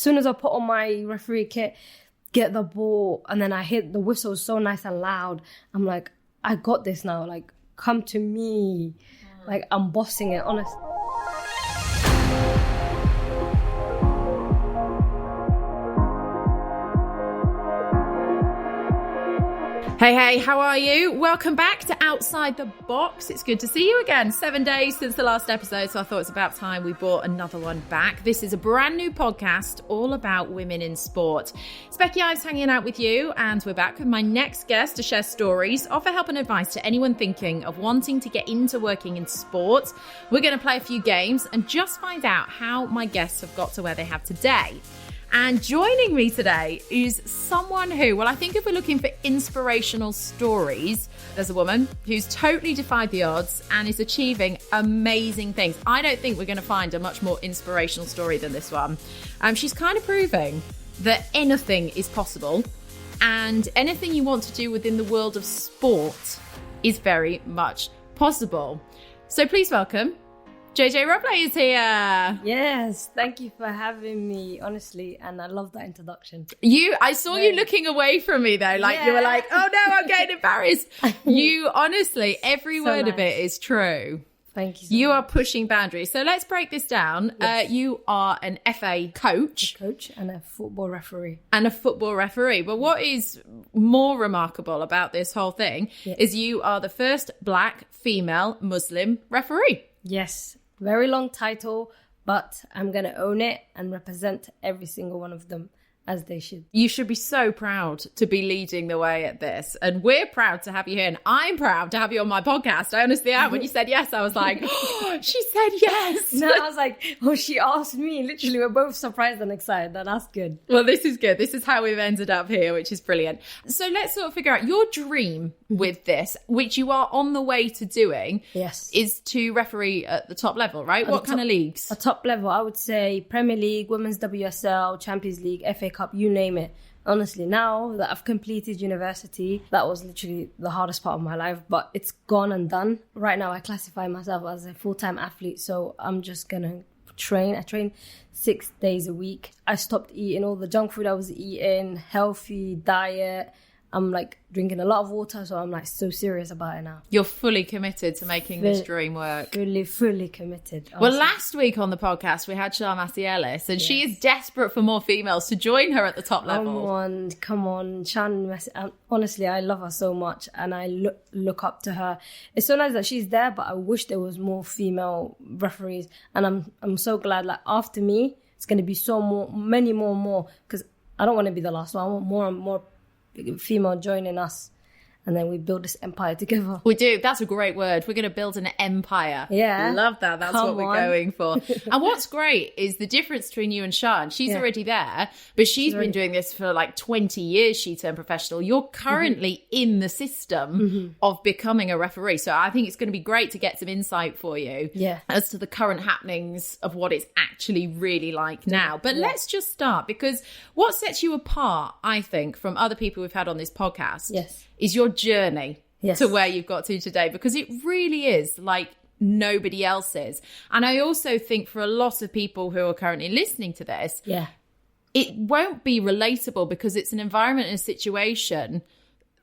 soon as I put on my referee kit, get the ball, and then I hit the whistle so nice and loud, I'm like, I got this now. Like, come to me. Like, I'm bossing it, honestly. Hey, how are you? Welcome back to Outside the Box. It's good to see you again. 7 days since the last episode, so I thought it's about time we brought another one back. This is a brand new podcast all about women in sport. It's Becky Ives hanging out with you, and we're back with my next guest to share stories, offer help and advice to anyone thinking of wanting to get into working in sport. We're going to play a few games and just find out how my guests have got to where they have today. And joining me today is someone who, well, I think if we're looking for inspirational stories, there's a woman who's totally defied the odds and is achieving amazing things. I don't think we're going to find a much more inspirational story than this one. She's kind of proving that anything is possible, and anything you want to do within the world of sport is very much possible. So please welcome JJ Roble is here. Yes, thank you for having me, honestly. And I love that introduction. I saw you looking away from me though. Like you were like, oh no, I'm getting embarrassed. You honestly, every word of it is true. Thank you so You much. are pushing boundaries. So let's break this down. Yes. You are an FA coach. A coach and a football referee. But what is more remarkable about this whole thing is you are the first Black female Muslim referee. Yes. Very long title, but I'm going to own it and represent every single one of them as they should. You should be so proud to be leading the way at this. And we're proud to have you here. And I'm proud to have you on my podcast. I honestly am. When you said yes, I was like, oh, she said yes. No, I was like, oh, she asked me. Literally, we're both surprised and excited. That's good. Well, this is good. This is how we've ended up here, which is brilliant. So let's sort of figure out your dream with this, which you are on the way to doing. Yes. Is to referee at the top level, right? What kind of leagues? A top level, I would say Premier League, Women's WSL, Champions League, FA Cup, you name it. Honestly, now that I've completed university, that was literally the hardest part of my life, but it's gone and done. Right now, I classify myself as a full-time athlete, so I'm just going to train. I train 6 days a week. I stopped eating all the junk food I was eating, healthy diet. I'm like drinking a lot of water, so I'm like so serious about it now. You're fully committed to making this dream work. Fully committed. Honestly. Well, last week on the podcast, we had Sharmasi Ellis, and she is desperate for more females to join her at the top level. Come on. Honestly, I love her so much, and I look up to her. It's so nice that she's there, but I wish there was more female referees. And I'm so glad, like, after me, it's going to be many more, because I don't want to be the last one. I want more and more female joining us, and then we build this empire together. We do. That's a great word. We're going to build an empire. Yeah. Love that. That's what we're going for. And what's great is the difference between you and Shan. She's already there, but she's been doing this for like 20 years. She turned professional. You're currently in the system of becoming a referee. So I think it's going to be great to get some insight for you as to the current happenings of what it's actually really like now. But let's just start, because what sets you apart, I think, from other people we've had on this podcast is your journey to where you've got to today, because it really is like nobody else's. And I also think for a lot of people who are currently listening to this, it won't be relatable because it's an environment and a situation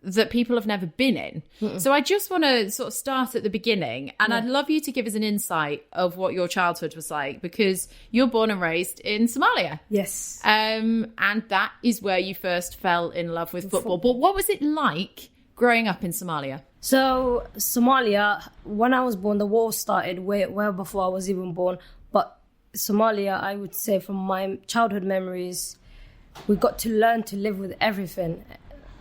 that people have never been in. So I just want to sort of start at the beginning, and I'd love you to give us an insight of what your childhood was like, because you're born and raised in Somalia. Yes. And that is where you first fell in love with football. But what was it like growing up in Somalia? So Somalia, when I was born, the war started way before I was even born. But Somalia, I would say from my childhood memories, we got to learn to live with everything.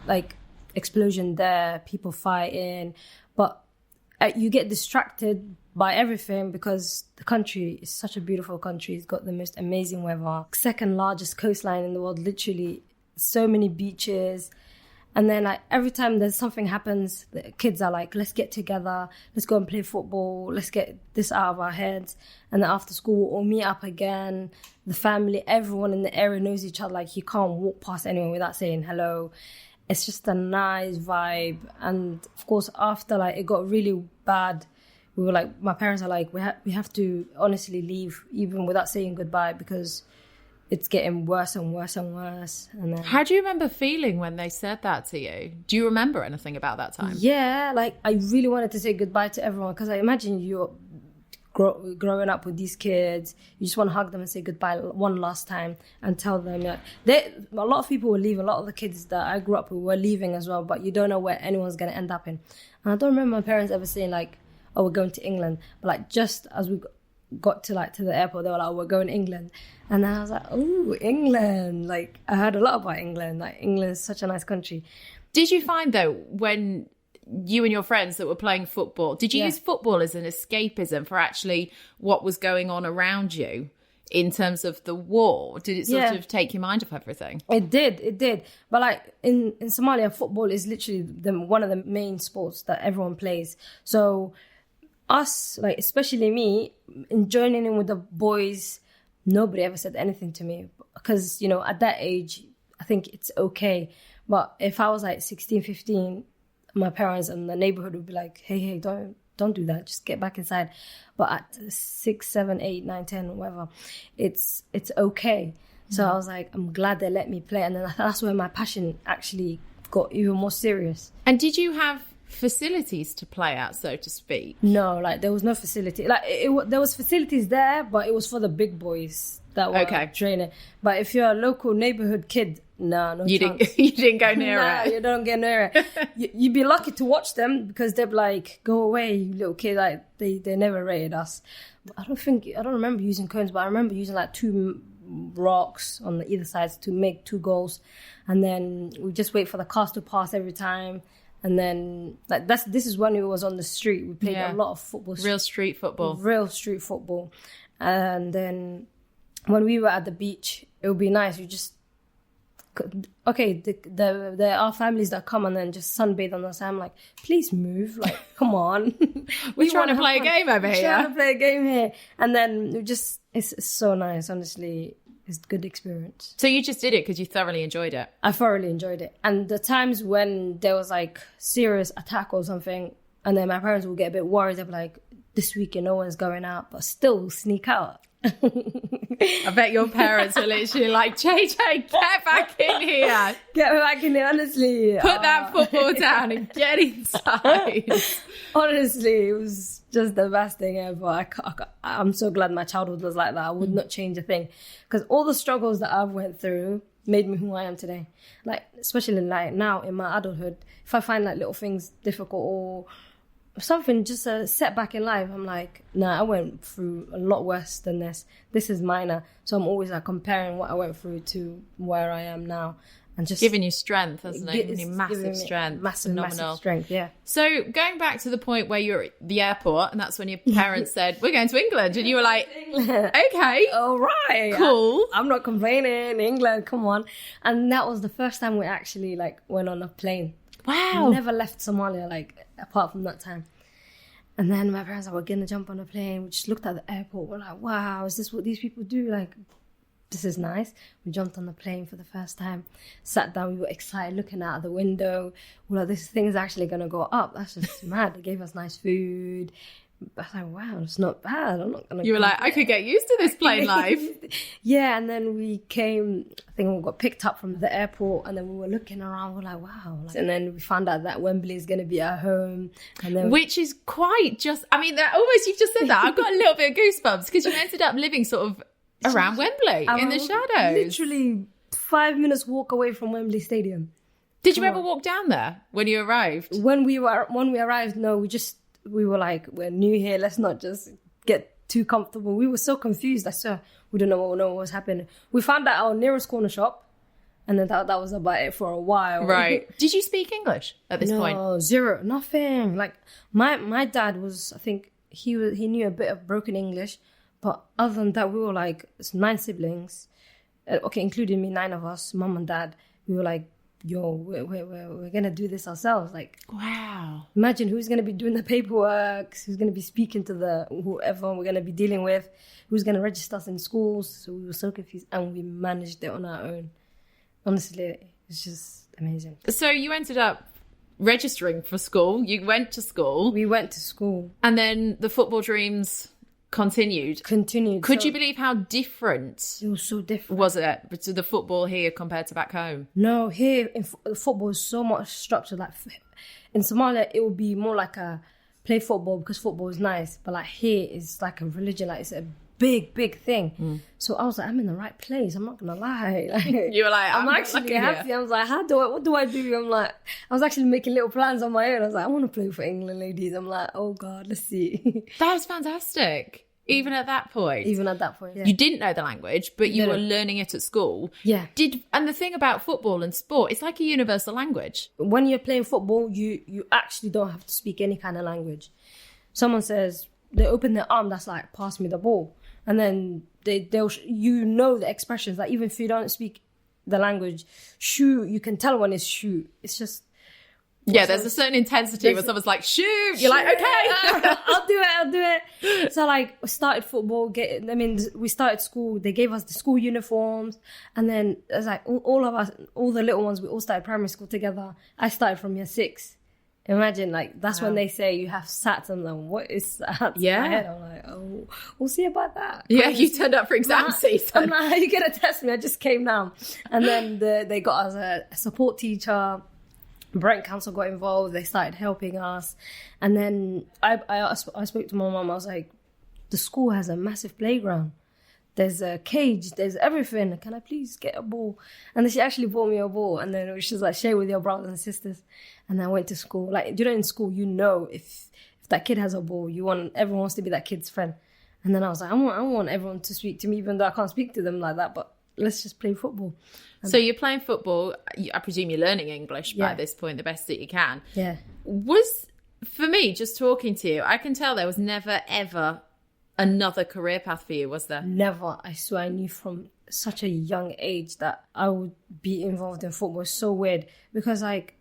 Like explosion there, people fighting. But you get distracted by everything because the country is such a beautiful country. It's got the most amazing weather. Second largest coastline in the world, literally. So many beaches. And then like every time there's something happens, the kids are like, let's get together, let's go and play football, let's get this out of our heads. And then after school, we'll all meet up again. The family, everyone in the area knows each other. Like you can't walk past anyone without saying hello. It's just a nice vibe. And of course, after like it got really bad, we were like, my parents are like, we have to honestly leave even without saying goodbye, because it's getting worse and worse and worse. And then, how do you remember feeling when they said that to you? Do you remember anything about that time? Yeah, like I really wanted to say goodbye to everyone, because I imagine you're growing up with these kids, you just want to hug them and say goodbye one last time and tell them a lot of people will leave. A lot of the kids that I grew up with were leaving as well, but you don't know where anyone's going to end up in. And I don't remember my parents ever saying like, oh, we're going to England, but like just as we got to the airport, they were like, oh, we're going to England. And then I was like, oh, England. Like I heard a lot about England. Like England is such a nice country. Did you find though, when you and your friends that were playing football, did you use football as an escapism for actually what was going on around you in terms of the war? Did it sort of take your mind off everything? It did. But like in Somalia, football is literally one of the main sports that everyone plays. So us, like especially me, in joining in with the boys, nobody ever said anything to me, because, you know, at that age, I think it's okay. But if I was like 16, 15, my parents and the neighborhood would be like, hey, don't do that. Just get back inside. But at 6, 7, 8, 9, 10, whatever, it's okay. So I was like, I'm glad they let me play. And then that's where my passion actually got even more serious. And did you have facilities to play at, so to speak? No, like there was no facility. Like there was facilities there, but it was for the big boys that were training. But if you're a local neighborhood kid, no you chance. You didn't go near it. You don't get near it. You'd be lucky to watch them, because they'd be like, go away, you little kid. Like they never rated us. I don't remember using cones, but I remember using like 2 rocks on either sides to make 2 goals, and then we just wait for the cars to pass every time. And then like this is when it was on the street. We played a lot of football. Real street football. And then when we were at the beach, it would be nice. You just, okay, there are families that come and then just sunbathe on us. I'm like, please move. Like, come on. We're trying to play a game over here. Trying to play a game here. And then it's so nice, honestly. It's a good experience. So you just did it because you thoroughly enjoyed it? I thoroughly enjoyed it. And the times when there was like serious attack or something, and then my parents would get a bit worried, they'd be like, this weekend no one's going out, but still we'll sneak out. I bet your parents were literally like, JJ, get back in here. Get back in here, honestly. Put that football down and get inside. Honestly, it was just the best thing ever. I'm so glad my childhood was like that. I would not change a thing. Because all the struggles that I've went through made me who I am today. Like, especially like now in my adulthood, if I find like little things difficult or something, just a setback in life, I'm like, nah, I went through a lot worse than this. This is minor. So I'm always like comparing what I went through to where I am now. And just giving you strength, hasn't it? Giving you massive strength. Massive strength, yeah. So going back to the point where you're at the airport, and that's when your parents said, we're going to England. And you were like, okay. All right. Cool. I'm not complaining. England, come on. And that was the first time we actually like went on a plane. Wow. We never left Somalia, like, apart from that time. And then my parents were going to jump on a plane. We just looked at the airport. We're like, wow, is this what these people do? Like, this is nice. We jumped on the plane for the first time. Sat down. We were excited, looking out the window. We're like, this thing's actually going to go up. That's just mad. They gave us nice food. I was like, wow, it's not bad. I'm not going to... You were like, I could get used to this plane life. Yeah, and then we came, I think we got picked up from the airport, and then we were looking around, we're like, wow. And then we found out that Wembley is going to be our home. And then which is quite just, I mean, that almost, you've just said that. I've got a little bit of goosebumps, because you ended up living sort of around Wembley, in the shadows. Literally 5 minutes walk away from Wembley Stadium. Did you ever walk down there when you arrived? When we arrived, no, we were like, we're new here, let's not just get too comfortable. We were so confused. We don't know what was happening. We found out our nearest corner shop, and then that was about it for a while. Right. Did you speak English at this point? No, zero, nothing. Like my dad was, I think he knew a bit of broken English, but other than that, we were like 9 siblings, okay, including me, 9 of us, mum and dad. We were like, yo, we're gonna do this ourselves. Like, wow, imagine who's gonna be doing the paperwork, who's gonna be speaking to whoever we're gonna be dealing with, who's gonna register us in schools. So we were so confused, and we managed it on our own. Honestly, it's just amazing. So you ended up registering for school. You went to school. We went to school, and then the football dreams continued. Could you believe how different it was? So different. Was it to the football here compared to back home? No, here in football is so much structured. Like in Somalia, it would be more like a play football because football is nice, but like here it's like a religion. Like it's a big thing. So I was like, I'm in the right place. I'm not gonna lie. Like, you were like, I'm actually happy. Here. I was like, what do I do? I'm like, I was actually making little plans on my own. I was like, I want to play for England, ladies. I'm like, oh God, let's see. That was fantastic. Even at that point. Yeah. You didn't know the language, but you were learning it at school. Yeah. And the thing about football and sport, it's like a universal language. When you're playing football, you actually don't have to speak any kind of language. Someone says, they open their arm, that's like, pass me the ball. And then they'll the expressions. Like even if you don't speak the language, shoot, you can tell when it's shoot. It's just... Yeah, there's a certain intensity when someone's like, shoot! You're like, okay! I'll do it. So like, we started football. We started school. They gave us the school uniforms. And then it's like, all of us, all the little ones, we all started primary school together. I started from year 6. Imagine, like, that's when they say you have SATs. I'm like, what is SATs? Yeah. In my head, I'm like, oh, we'll see about that. Yeah, you turned up for exam season. I'm like, how are you going to test me? I just came down. And then they got us a support teacher. Brent Council got involved. They started helping us. And then I spoke to my mum. I was like, the school has a massive playground. There's a cage. There's everything. Can I please get a ball? And then she actually bought me a ball. And then she was like, share with your brothers and sisters. And then I went to school. Like, in school, if that kid has a ball, everyone wants to be that kid's friend. And then I was like, I want everyone to speak to me, even though I can't speak to them like that. But let's just play football. So you're playing football. I presume you're learning English by this point, the best that you can. Yeah. For me, just talking to you, I can tell there was never, ever another career path for you, was there? Never. I swear I knew from such a young age that I would be involved in football. It's so weird because, like,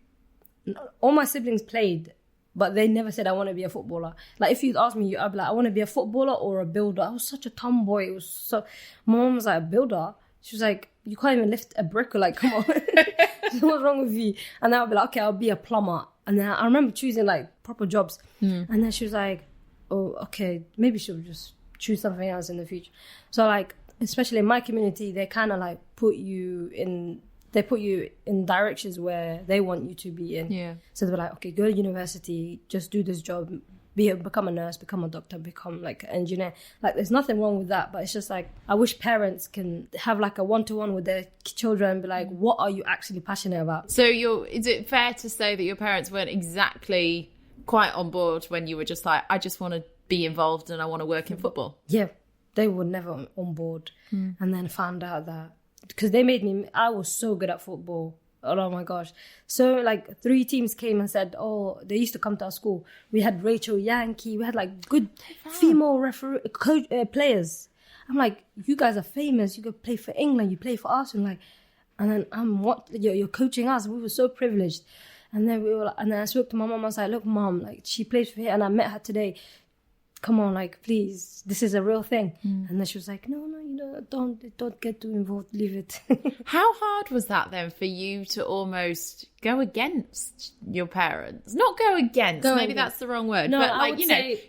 all my siblings played, but they never said I want to be a footballer. Like, if you'd ask me, I'd be like, I want to be a footballer or a builder. I was such a tomboy. It was so... My mom was like, a builder? She was like, you can't even lift a brick. Like, come on. What's wrong with you? And then I'll be like, okay, I'll be a plumber. And then I remember choosing, like, proper jobs. And then she was like, oh, okay, maybe she'll just choose something else in the future. So, like, especially in my community, they kind of, like, put you in directions where they want you to be in. Yeah. So they were like, okay, go to university, just do this job, become a nurse, become a doctor, become like an engineer. Like, there's nothing wrong with that, but it's just like, I wish parents can have like a one-to-one with their children and be like, what are you actually passionate about? So is it fair to say that your parents weren't exactly quite on board when you were just like, I just want to be involved and I want to work in football? Yeah, they were never on board. And then found out that, because I was so good at football. Oh my gosh. So like 3 teams came and said, oh, they used to come to our school. We had Rachel Yankee. We had like good female players. I'm like, you guys are famous. You could play for England. You play for Arsenal. Like, and then you're coaching us. We were so privileged. And then and then I spoke to my mom. I was like, look, mom, like she plays for here, and I met her today. Come on, like, please, this is a real thing. And then she was like, no, don't get too involved, leave it. How hard was that then for you to almost go against your parents? Not go against, maybe that's the wrong word. No, but like,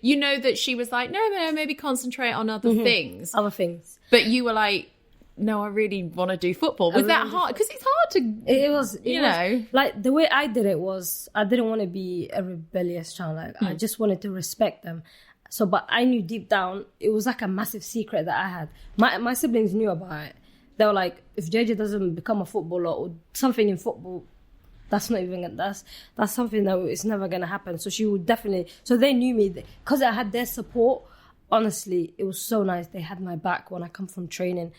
you know that she was like, no, maybe concentrate on other things. Other things. But you were like, no, I really want to do football. Was that hard? Because it's hard to... It was. Like, the way I did it was, I didn't want to be a rebellious child. Like, I just wanted to respect them. So, but I knew deep down, it was like a massive secret that I had. My siblings knew about it. They were like, if JJ doesn't become a footballer or something in football, that's something that it's never going to happen. So she would definitely, so they knew me. Because I had their support, honestly, it was so nice. They had my back when I come from training.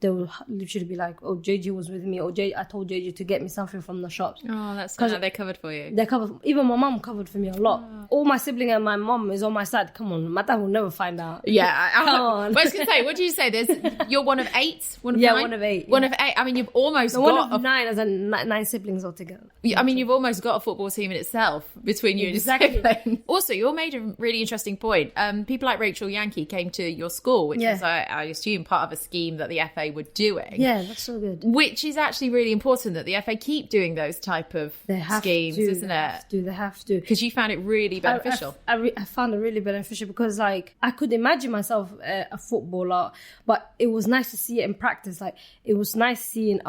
They would literally be like, oh, JJ was with me, or I told JJ to get me something from the shops. Oh, that's good. They covered for you. They covered. Even my mum covered for me a lot. Oh. All my sibling and my mum is on my side. Come on, my dad will never find out. Yeah. Come on. I was going to say, what did you say? You're one of 8? One of 9? One of 8. One of 8. I mean, you've almost got... One of 9 as in 9 siblings altogether. I mean, you've almost got a football team in itself between you and your sibling. Also, you all made a really interesting point. People like Rachel Yankee came to your school, which was, I assume, part of a scheme that the FA were doing. Yeah, that's so good. Which is actually really important that the FA keep doing those type of schemes, isn't it? They have to. Because you found it really beneficial. I found it really beneficial because, like, I could imagine myself a footballer, but it was nice to see it in practice. Like, it was nice seeing